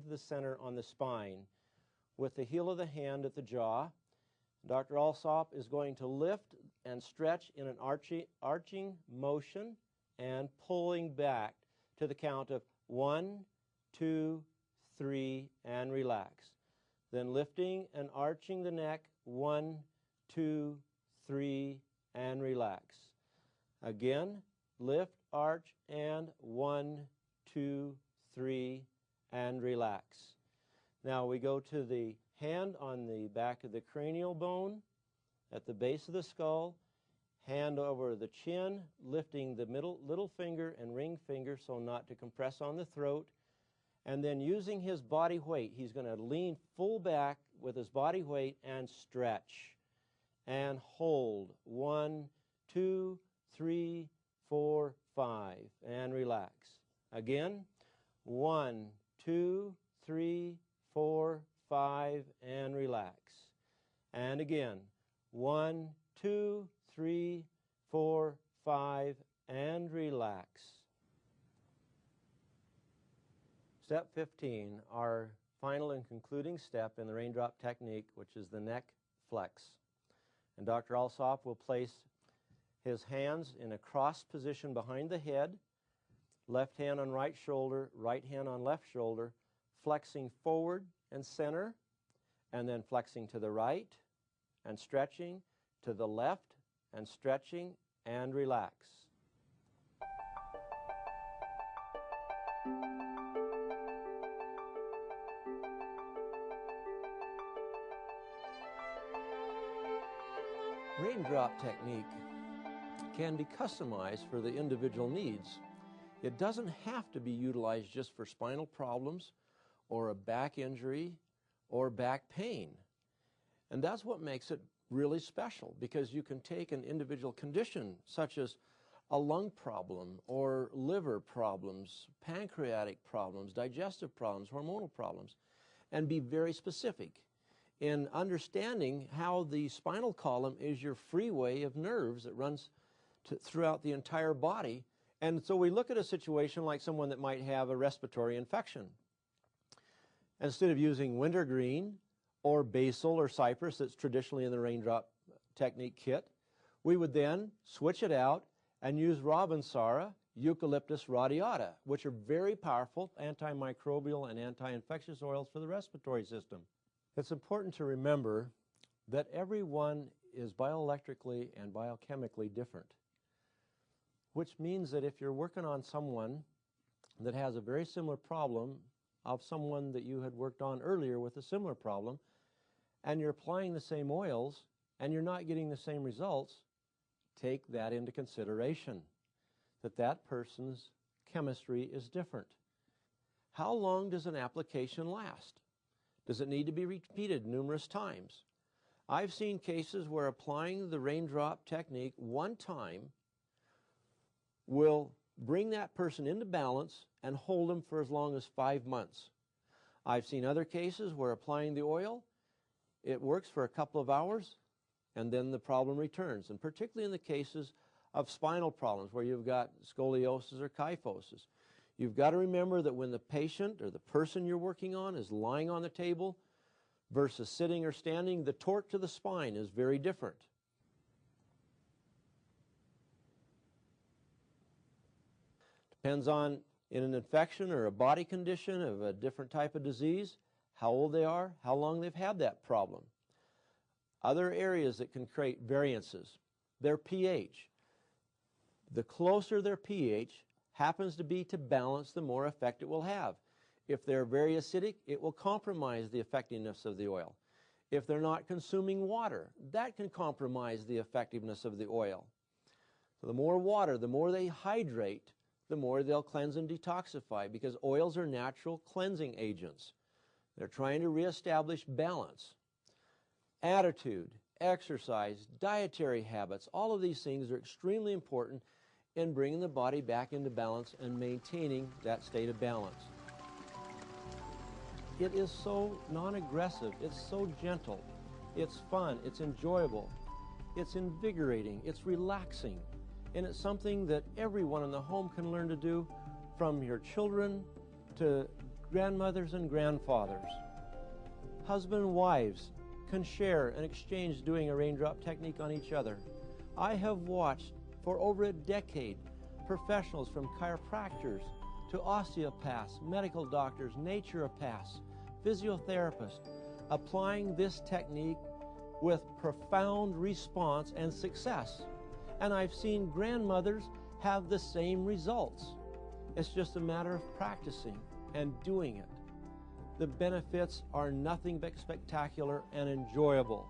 to the center on the spine with the heel of the hand at the jaw. Dr. Alsop is going to lift and stretch in an arching motion and pulling back to the count of 1, 2, 3, and relax. Then lifting and arching the neck, 1, 2, 3, and relax. Again, lift, arch, and 1, 2, 3, and relax. Now we go to the hand on the back of the cranial bone at the base of the skull, hand over the chin, lifting the little finger and ring finger so not to compress on the throat, and then using his body weight, he's going to lean full back with his body weight and stretch and hold. 1, 2, 3, 4, 5, and relax. Again, 1, 2, 3, 4, 5, and relax. And again, 1, 2, 3, 4, 5, and relax. Step 15, our final and concluding step in the RainDrop technique, which is the neck flex. And Dr. Alsop will place his hands in a cross position behind the head, left hand on right shoulder, right hand on left shoulder, flexing forward and center, and then flexing to the right and stretching to the left and stretching and relax. RainDrop technique can be customized for the individual needs. It doesn't have to be utilized just for spinal problems or a back injury or back pain. And that's what makes it really special, because you can take an individual condition such as a lung problem or liver problems, pancreatic problems, digestive problems, hormonal problems, and be very specific in understanding how the spinal column is your freeway of nerves that runs throughout the entire body. And so we look at a situation like someone that might have a respiratory infection. Instead of using wintergreen or basil or cypress that's traditionally in the RainDrop technique kit, we would then switch it out and use Ravinsara, Eucalyptus radiata, which are very powerful antimicrobial and anti-infectious oils for the respiratory system. It's important to remember that everyone is bioelectrically and biochemically different, which means that if you're working on someone that has a very similar problem of someone that you had worked on earlier with a similar problem, and you're applying the same oils and you're not getting the same results, take that into consideration, that that person's chemistry is different. How long does an application last? Does it need to be repeated numerous times? I've seen cases where applying the RainDrop technique one time will bring that person into balance and hold them for as long as 5 months. I've seen other cases where applying the oil, it works for a couple of hours and then the problem returns. And particularly in the cases of spinal problems where you've got scoliosis or kyphosis, you've got to remember that when the patient or the person you're working on is lying on the table versus sitting or standing, the torque to the spine is very different. Depends on, in an infection or a body condition of a different type of disease, how old they are, how long they've had that problem. Other areas that can create variances, their pH. The closer their pH happens to be to balance, the more effect it will have. If they're very acidic, it will compromise the effectiveness of the oil. If they're not consuming water, that can compromise the effectiveness of the oil. So the more water, the more they hydrate, the more they'll cleanse and detoxify, because oils are natural cleansing agents. They're trying to reestablish balance. Attitude, exercise, dietary habits, all of these things are extremely important in bringing the body back into balance and maintaining that state of balance. It is so non-aggressive, it's so gentle, it's fun, it's enjoyable, it's invigorating, it's relaxing, and it's something that everyone in the home can learn to do, from your children to grandmothers and grandfathers, husband and wives can share and exchange doing a raindrop technique on each other. I have watched for over a decade professionals from chiropractors to osteopaths, medical doctors, naturopaths, physiotherapists applying this technique with profound response and success. And I've seen grandmothers have the same results. It's just a matter of practicing and doing it. The benefits are nothing but spectacular and enjoyable.